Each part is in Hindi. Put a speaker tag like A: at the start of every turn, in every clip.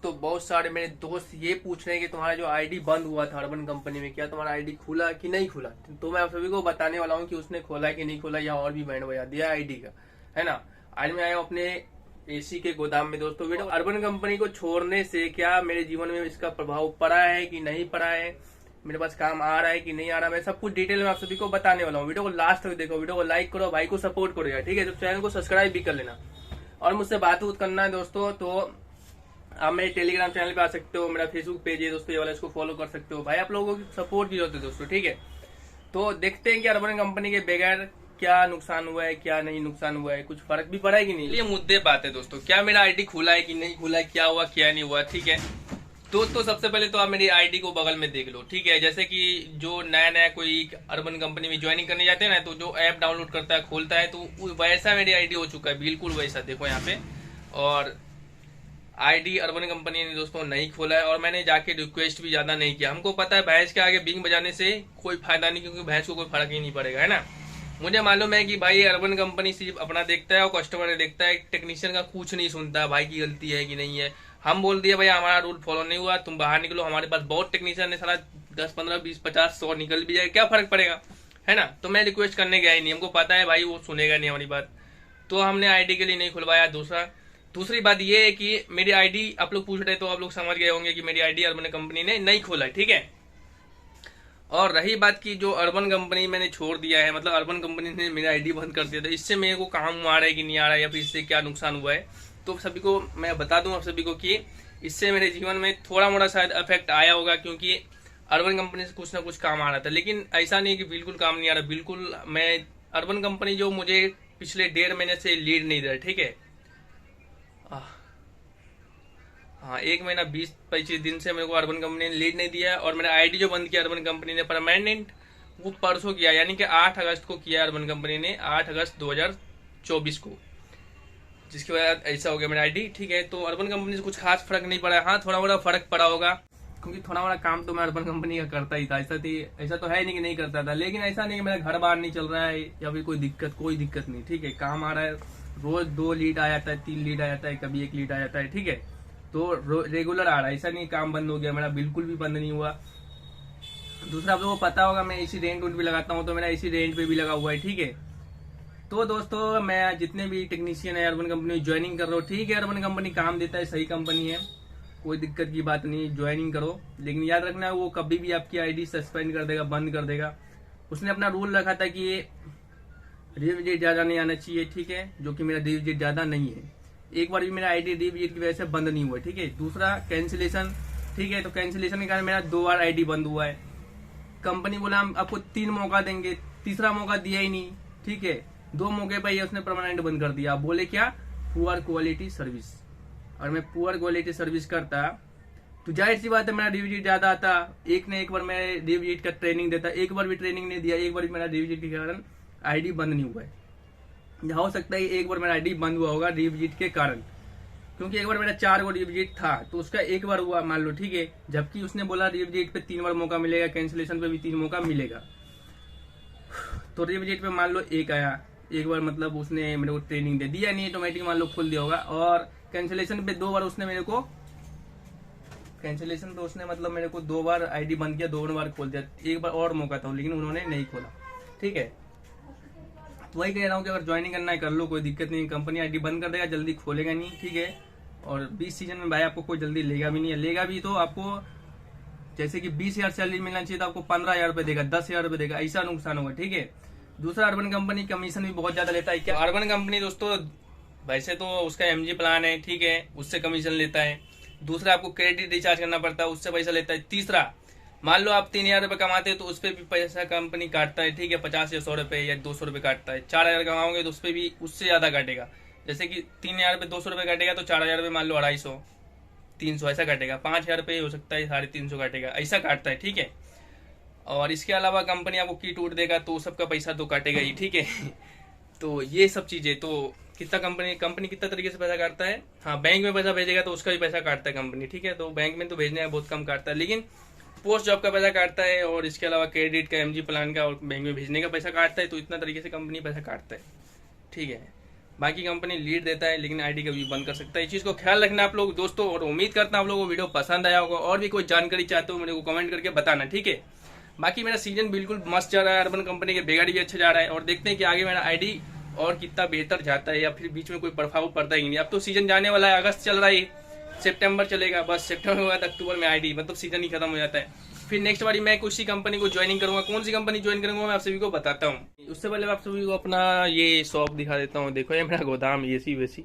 A: तो बहुत सारे मेरे दोस्त ये पूछ रहे हैं कि तुम्हारा जो आईडी बंद हुआ था अर्बन कंपनी में, क्या तुम्हारा आईडी खुला कि नहीं खुला। तो मैं आप सभी को बताने वाला हूँ कि उसने खोला कि नहीं खोला, या और भी बैंड बजा दिया आईडी का, है ना। आज मैं आया हूँ अपने एसी के गोदाम में दोस्तों। वीडियो अर्बन कंपनी को छोड़ने से क्या मेरे जीवन में इसका प्रभाव पड़ा है कि नहीं पड़ा है, मेरे पास काम आ रहा है कि नहीं आ रहा है, मैं सब कुछ डिटेल में आप सभी को बताने वाला हूँ। वीडियो को लास्ट तक देखो, वीडियो को लाइक करो, भाई को सपोर्ट करो यार, ठीक है। तो चैनल को सब्सक्राइब भी कर लेना और मुझसे बात करना है दोस्तों। तो आप मेरे टेलीग्राम चैनल पे आ सकते हो, मेरा फेसबुक पेज है दोस्तों ये वाला, इसको फॉलो कर सकते हो। भाई आप लोगों की सपोर्ट की जरूरत है दोस्तों, ठीक है। तो देखते हैं कि अर्बन कंपनी के बगैर क्या नुकसान हुआ है, क्या नहीं नुकसान हुआ है, कुछ फर्क भी पड़ा है कि नहीं। ये मुद्दे बात है दोस्तों, क्या मेरा आईडी खुला है कि नहीं खुला है, क्या हुआ क्या नहीं हुआ, ठीक है। तो सबसे पहले तो आप मेरी आईडी को बगल में देख लो, ठीक है। जैसे कि जो नया नया कोई अर्बन कंपनी में ज्वाइनिंग करने जाते हैं ना, तो जो ऐप डाउनलोड करता है खोलता है, तो वैसा मेरी आईडी हो चुका है, बिल्कुल वैसा देखो यहाँ पे। और आईडी अर्बन कंपनी ने दोस्तों नहीं खोला है, और मैंने जाके रिक्वेस्ट भी ज्यादा नहीं किया। हमको पता है भैंस के आगे बिंग बजाने से कोई फायदा नहीं, क्योंकि भैंस को कोई फर्क ही नहीं पड़ेगा, है ना। मुझे मालूम है कि भाई अर्बन कंपनी सिर्फ अपना देखता है और कस्टमर देखता है, टेक्नीशियन का कुछ नहीं सुनता, भाई की गलती है कि नहीं है। हम बोल दिए भाई हमारा रूल फॉलो नहीं हुआ, तुम बाहर निकलो, हमारे पास बहुत टेक्नीशियन है, सारा 10 15 20 50 100 निकल भी जाए, क्या फर्क पड़ेगा, है ना। तो मैं रिक्वेस्ट करने गया ही नहीं, हमको पता है भाई वो सुनेगा नहीं हमारी बात, तो हमने आईडी के लिए नहीं खुलवाया। दूसरी बात ये है कि मेरी आईडी आप लोग पूछ रहे, तो आप लोग समझ गए होंगे कि मेरी आईडी अर्बन कंपनी ने नहीं खोला है, ठीक है। और रही बात की जो अर्बन कंपनी मैंने छोड़ दिया है, मतलब अर्बन कंपनी ने मेरा आईडी बंद कर दिया था, इससे मेरे को काम आ रहा है कि नहीं आ रहा है, या फिर इससे क्या नुकसान हुआ है, तो सभी को मैं बता दूं आप सभी को कि इससे मेरे जीवन में थोड़ा मोड़ा शायद इफेक्ट आया होगा, क्योंकि अर्बन कंपनी से कुछ ना कुछ काम आ रहा था। लेकिन ऐसा नहीं कि बिल्कुल काम नहीं आ रहा, बिल्कुल मैं अर्बन कंपनी जो मुझे पिछले 1.5 महीने से लीड नहीं दे रहा, ठीक है। हाँ, 1 महीना 20-25 दिन से मेरे को अर्बन कंपनी ने लीड नहीं दिया है, और मेरा आईडी जो बंद किया अर्बन कंपनी ने परमानेंट, वो परसों किया, यानी कि 8 अगस्त को किया अर्बन कंपनी ने, 8 अगस्त 2024 को, जिसकी वजह से ऐसा हो गया मेरा आईडी, ठीक है। तो अर्बन कंपनी से कुछ खास फर्क नहीं पड़ा। हाँ, थोड़ा मोड़ा फर्क पड़ा होगा, क्योंकि थोड़ा मोड़ा काम तो मैं अर्बन कंपनी का करता ही था, ऐसा तो है नहीं कि नहीं करता था। लेकिन ऐसा नहीं कि मेरा घर बाहर नहीं चल रहा है या फिर कोई दिक्कत नहीं, ठीक है। काम आ रहा है, रोज 2 लीड आ जाता है, 3 लीड आ जाता है, कभी 1 लीड आ जाता है, ठीक है। तो रेगुलर आ रहा है, ऐसा नहीं काम बंद हो गया मेरा, बिल्कुल भी बंद नहीं हुआ। दूसरा आप लोगों को पता होगा मैं इसी रेंट भी लगाता हूँ, तो मेरा इसी रेंट पे भी लगा हुआ है, ठीक है। तो दोस्तों मैं जितने भी टेक्नीशियन है अर्बन कंपनी में ज्वाइनिंग कर रहा हूँ, ठीक है। अर्बन कंपनी काम देता है, सही कंपनी है, कोई दिक्कत की बात नहीं, ज्वाइनिंग करो। लेकिन याद रखना वो कभी भी आपकी आईडी सस्पेंड कर देगा, बंद कर देगा। उसने अपना रूल रखा था कि रिविजिट ज्यादा नहीं आना चाहिए, ठीक है, जो कि मेरा रिविजिट ज्यादा नहीं है। एक बार भी मेरा आईडी रिविजिट की वजह से बंद नहीं हुआ, ठीक है। दूसरा कैंसिलेशन, ठीक है, तो कैंसिलेशन के कारण मेरा 2 बार आईडी बंद हुआ है। कंपनी बोला हम आपको 3 मौका देंगे, तीसरा मौका दिया ही नहीं, ठीक है। 2 मौके पर ही उसने परमानेंट बंद कर दिया। बोले क्या, पुअर क्वालिटी सर्विस। और मैं पुअर क्वालिटी सर्विस करता तो जाहिर सी बात है मेरा रिविजिट ज्यादा आता। एक ने एक बार मैं रिविजिट का ट्रेनिंग देता, एक बार भी ट्रेनिंग नहीं दिया, एक बार भी मेरा रिविजिट के कारण आईडी बंद नहीं हुआ है। हो सकता है एक बार मेरा आईडी बंद हुआ होगा रिविजिट के कारण, क्योंकि एक बार मेरा 4 गो रिविजिट था, तो उसका एक बार हुआ मान लो, ठीक है। जबकि उसने बोला रिविजिट पे 3 बार मौका मिलेगा, कैंसिलेशन पे भी 3 मौका मिलेगा। तो रिविजिट पे मान लो 1 आया, एक बार मतलब उसने मेरे को ट्रेनिंग दे दिया, नहीं ऑटोमेटिक मान लो खोल दिया होगा। और कैंसिलेशन पे 2 बार उसने मेरे को, कैंसिलेशन पे उसने मतलब मेरे को 2 बार आईडी बंद किया, 2 बार खोल दिया। एक बार और मौका था, लेकिन उन्होंने नहीं खोला, ठीक है। तो वही कह रहा हूँ कि अगर ज्वाइनिंग करना है कर लो, कोई दिक्कत नहीं, कंपनी आईडी बंद कर देगा, जल्दी खोलेगा नहीं, ठीक है। और 20 सीजन में भाई आपको कोई जल्दी लेगा भी नहीं है, लेगा भी तो आपको जैसे कि 20,000 सैलरी मिलना चाहिए तो आपको 15,000 रुपए देगा, 10,000 रुपए देगा, ऐसा नुकसान होगा, ठीक है। दूसरा अर्बन कंपनी कमीशन भी बहुत ज्यादा लेता है। क्या अर्बन कंपनी दोस्तों, वैसे तो उसका एमजी प्लान है, ठीक है, उससे कमीशन लेता है। दूसरा आपको क्रेडिट रिचार्ज करना पड़ता है, उससे पैसा लेता है। तीसरा मान लो आप 3,000 रुपए कमाते हैं तो उस पर भी पैसा कंपनी काटता है, ठीक है, 50 या 100 रुपए या 200 रुपए काटता है। 4,000 कमाओगे तो उस पर भी उससे ज्यादा काटेगा। जैसे कि 3,000 रुपए 200 रुपए काटेगा, तो 4,000 रुपए मान लो 250 300 ऐसा काटेगा। 5,000 रुपए हो सकता है 350 काटेगा, ऐसा काटता है, ठीक है। और इसके अलावा कंपनी आपको किट उट देगा, तो सबका पैसा तो काटेगा ही, ठीक है। तो ये सब चीजें, तो कितना कंपनी कितना तरीके से पैसा काटता है। हाँ, बैंक में पैसा भेजेगा तो उसका भी पैसा काटता है कंपनी, ठीक है। तो बैंक में तो भेजने का बहुत कम काटता है, लेकिन पोस्ट जॉब का पैसा काटता है, और इसके अलावा क्रेडिट का, एमजी प्लान का, और बैंक में भेजने का पैसा काटता है। तो इतना तरीके से कंपनी पैसा काटता है, ठीक है। बाकी कंपनी लीड देता है लेकिन आईडी कभी बंद कर सकता है। इस चीज़ को ख्याल रखना आप लोग दोस्तों, और उम्मीद करता हूँ आप लोगों को वीडियो पसंद आया होगा। और भी कोई जानकारी चाहते हो मेरे को कमेंट करके बताना, ठीक है। बाकी मेरा सीजन बिल्कुल मस्त चल रहा है, अर्बन कंपनी के बेगाड़ी भी अच्छा जा रहा है, और देखते हैं कि आगे मेरा आईडी और कितना बेहतर जाता है या फिर बीच में कोई प्रभाव पड़ता ही नहीं। अब तो सीजन जाने वाला है, अगस्त चल रहा है, सितंबर चलेगा, बस सितंबर के बाद अक्टूबर में आईडी मतलब सीजन ही खत्म हो जाता है। फिर नेक्स्ट बारी मैं उसी कंपनी को ज्वाइनिंग करूंगा। कौन सी कंपनी ज्वाइन करूंगा मैं आप सभी को बताता हूँ। उससे पहले मैं आप सभी को अपना ये शॉप दिखा देता हूँ। देखो ये मेरा गोदाम, एसी वेसी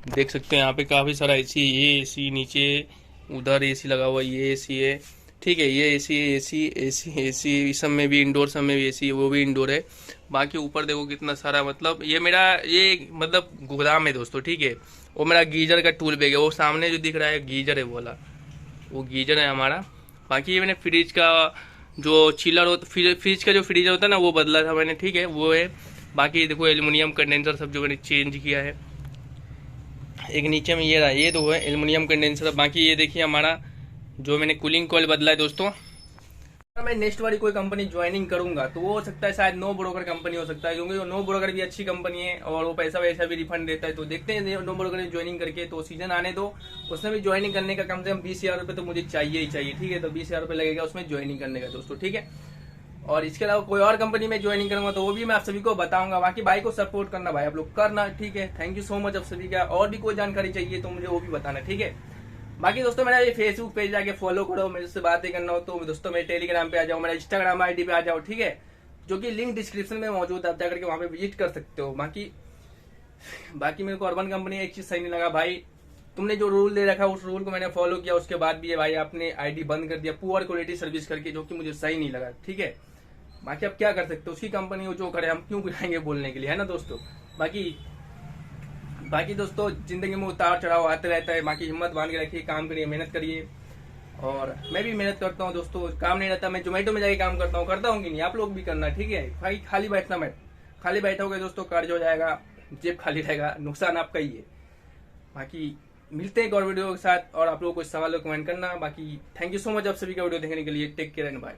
A: देख सकते हैं। यहाँ पे काफी सारा एसी, ये एसी नीचे, उधर एसी लगा हुआ, ये एसी है, ठीक है। ये एसी एसी एसी एसी इस सब में भी इंडोर, सब में भी एसी है, वो भी इंडोर है। बाकी ऊपर देखो कितना सारा, मतलब ये मेरा ये मतलब गोदाम है दोस्तों, ठीक है। वो मेरा गीजर का टूल बैग है, वो सामने जो दिख रहा है गीजर है, बोला वो गीजर है हमारा। बाकी ये मैंने फ्रिज का जो चिलर होता, फ्रिज का जो फ्रीजर होता है ना, वो बदला था मैंने, ठीक है, वो है। बाकी देखो एल्युमिनियम कंडेंसर सब जो मैंने चेंज किया है। एक नीचे में ये रहा, ये तो है एल्युमिनियम कंडेंसर। बाकी ये देखिए हमारा जो मैंने कूलिंग कॉइल बदला है दोस्तों। अगर मैं नेक्स्ट वाली कोई कंपनी ज्वाइनिंग करूंगा तो वो हो सकता है शायद नो ब्रोकर कंपनी हो सकता है, क्योंकि वो नो ब्रोकर भी अच्छी कंपनी है और वो पैसा वैसा भी रिफंड देता है। तो देखते हैं नो ब्रोकर में ज्वाइनिंग करके, तो सीजन आने दो, उसमें भी ज्वाइनिंग करने का कम से कम 20,000 रुपये तो मुझे चाहिए ही चाहिए, ठीक है। तो 20,000 रुपये लगेगा उसमें ज्वाइनिंग करने का दोस्तों, ठीक है। और इसके अलावा कोई और कंपनी में ज्वाइनिंग करूंगा तो वो भी मैं आप सभी को बताऊंगा। बाकी भाई को सपोर्ट करना, भाई आप लोग करना, ठीक है। थैंक यू सो मच आप सभी का। और भी कोई जानकारी चाहिए तो मुझे वो भी बताना, ठीक है। बाकी दोस्तों मेरा ये फेसबुक पेज जाके फॉलो करो, मेरे से बातें करना हो तो दोस्तों मेरे टेलीग्राम पे आ जाओ, मेरा इंस्टाग्राम आईडी पे आ जाओ, ठीक है, जो कि लिंक डिस्क्रिप्शन में मौजूद है, आप जाकर के वहां पे विजिट कर सकते हो। बाकी मेरे को अर्बन कंपनी एक चीज सही नहीं लगा भाई, तुमने जो रूल दे रखा उस रूल को मैंने फॉलो किया, उसके बाद भी भाई आपने आईडी बंद कर दिया पुअर क्वालिटी सर्विस करके, जो कि मुझे सही नहीं लगा, ठीक है। बाकी आप क्या कर सकते हो, उसकी कंपनी हो जो करे, हम क्यों जाएंगे बोलने के लिए, है ना दोस्तों। बाकी दोस्तों जिंदगी में उतार चढ़ाव आते रहता है। बाकी हिम्मत बांध के रखिए, काम करिए, मेहनत करिए। और मैं भी मेहनत करता हूँ दोस्तों, काम नहीं रहता मैं जोमेटो में जाके काम करता हूँ कि नहीं, आप लोग भी करना, ठीक है भाई। खाली बैठोगे दोस्तों कर्ज हो जाएगा, जेब खाली रहेगा, नुकसान आपका ही है। बाकी मिलते हैं एक और वीडियो के साथ, और आप लोगों को सवाल कमेंट करना। बाकी थैंक यू सो मच आप सभी का वीडियो देखने के लिए। Take care and bye.